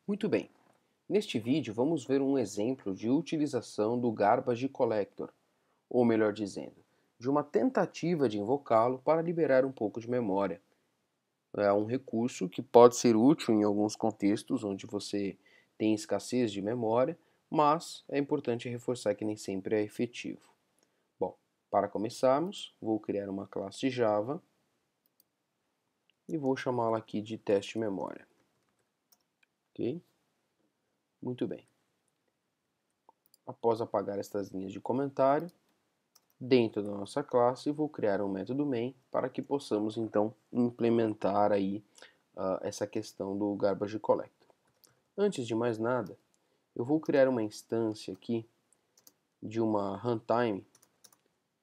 Muito bem, neste vídeo vamos ver um exemplo de utilização do Garbage Collector, ou melhor dizendo, de uma tentativa de invocá-lo para liberar um pouco de memória. É um recurso que pode ser útil em alguns contextos onde você tem escassez de memória, mas é importante reforçar que nem sempre é efetivo. Bom, para começarmos, vou criar uma classe Java e vou chamá-la aqui de teste memória. Ok? Muito bem. Após apagar estas linhas de comentário, dentro da nossa classe vou criar um método main para que possamos então implementar aí essa questão do Garbage Collector. Antes de mais nada, eu vou criar uma instância aqui de uma runtime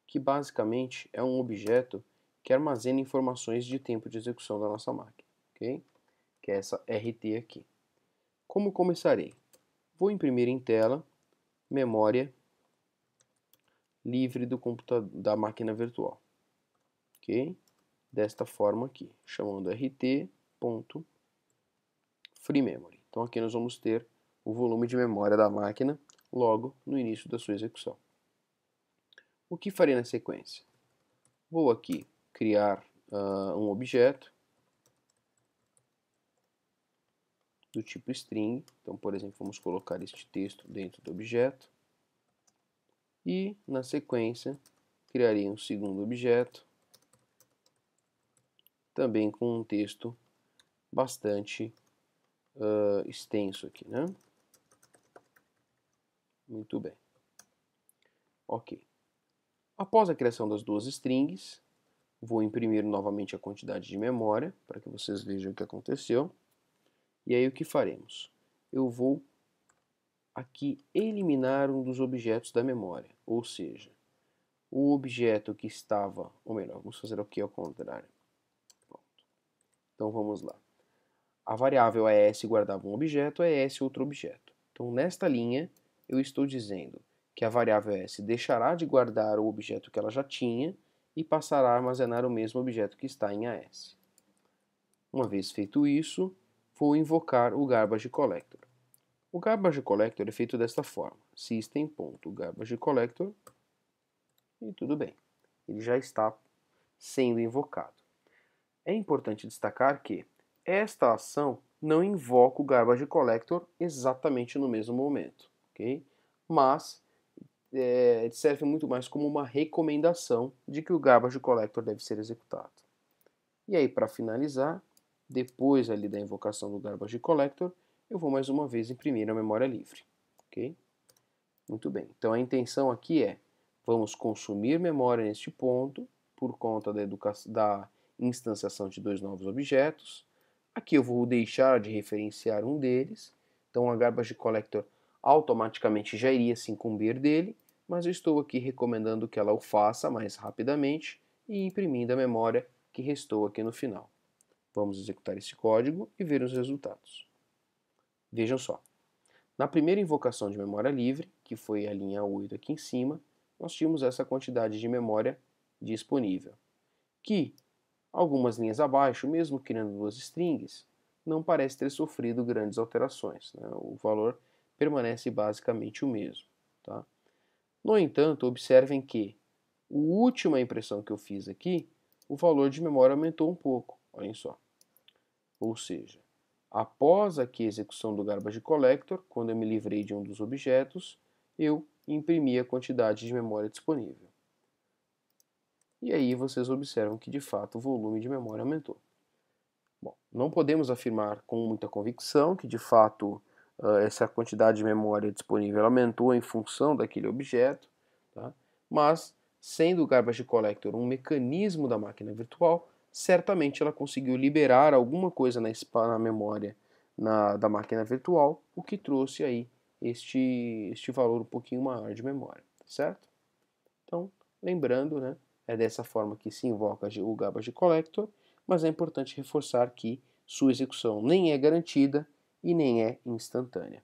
que basicamente é um objeto que armazena informações de tempo de execução da nossa máquina, ok? Que é essa RT aqui. Como começarei? Vou imprimir em tela memória livre do computador, da máquina virtual, ok? Desta forma aqui, chamando rt.freeMemory. Então aqui nós vamos ter o volume de memória da máquina logo no início da sua execução. O que farei na sequência? Vou aqui criar um objeto do tipo string. Então, por exemplo, vamos colocar este texto dentro do objeto. E, na sequência, criarei um segundo objeto, também com um texto bastante extenso aqui, né? Muito bem. Ok. Após a criação das duas strings, vou imprimir novamente a quantidade de memória, para que vocês vejam o que aconteceu. E aí o que faremos? Eu vou aqui eliminar um dos objetos da memória, ou seja, o objeto que estava, ou melhor, vamos fazer aqui ao contrário. Pronto. Então vamos lá. A variável ES guardava um objeto, ES outro objeto. Então nesta linha eu estou dizendo que a variável ES deixará de guardar o objeto que ela já tinha e passará a armazenar o mesmo objeto que está em AS. Uma vez feito isso, vou invocar o Garbage Collector. O Garbage Collector é feito desta forma: system.garbagecollector e tudo bem. Ele já está sendo invocado. É importante destacar que esta ação não invoca o Garbage Collector exatamente no mesmo momento, ok? Mas serve muito mais como uma recomendação de que o Garbage Collector deve ser executado. E aí, para finalizar, depois ali da invocação do Garbage Collector, eu vou mais uma vez imprimir a memória livre, ok? Muito bem. Então a intenção aqui é, vamos consumir memória neste ponto, por conta da instanciação de dois novos objetos. Aqui eu vou deixar de referenciar um deles, então a Garbage Collector automaticamente já iria se incumbir dele, mas eu estou aqui recomendando que ela o faça mais rapidamente e imprimindo a memória que restou aqui no final. Vamos executar esse código e ver os resultados. Vejam só. Na primeira invocação de memória livre, que foi a linha 8 aqui em cima, nós tínhamos essa quantidade de memória disponível, que, algumas linhas abaixo, mesmo criando duas strings, não parece ter sofrido grandes alterações, né? O valor permanece basicamente o mesmo. Tá? No entanto, observem que, a última impressão que eu fiz aqui, o valor de memória aumentou um pouco, olhem só. Ou seja, após aqui a execução do Garbage Collector, quando eu me livrei de um dos objetos, eu imprimi a quantidade de memória disponível. E aí vocês observam que de fato o volume de memória aumentou. Bom, não podemos afirmar com muita convicção que de fato essa quantidade de memória disponível aumentou em função daquele objeto, tá? Mas sendo o Garbage Collector um mecanismo da máquina virtual, certamente ela conseguiu liberar alguma coisa na memória da máquina virtual, o que trouxe aí este valor um pouquinho maior de memória, certo? Então, lembrando, né, é dessa forma que se invoca o Garbage Collector, mas é importante reforçar que sua execução nem é garantida e nem é instantânea.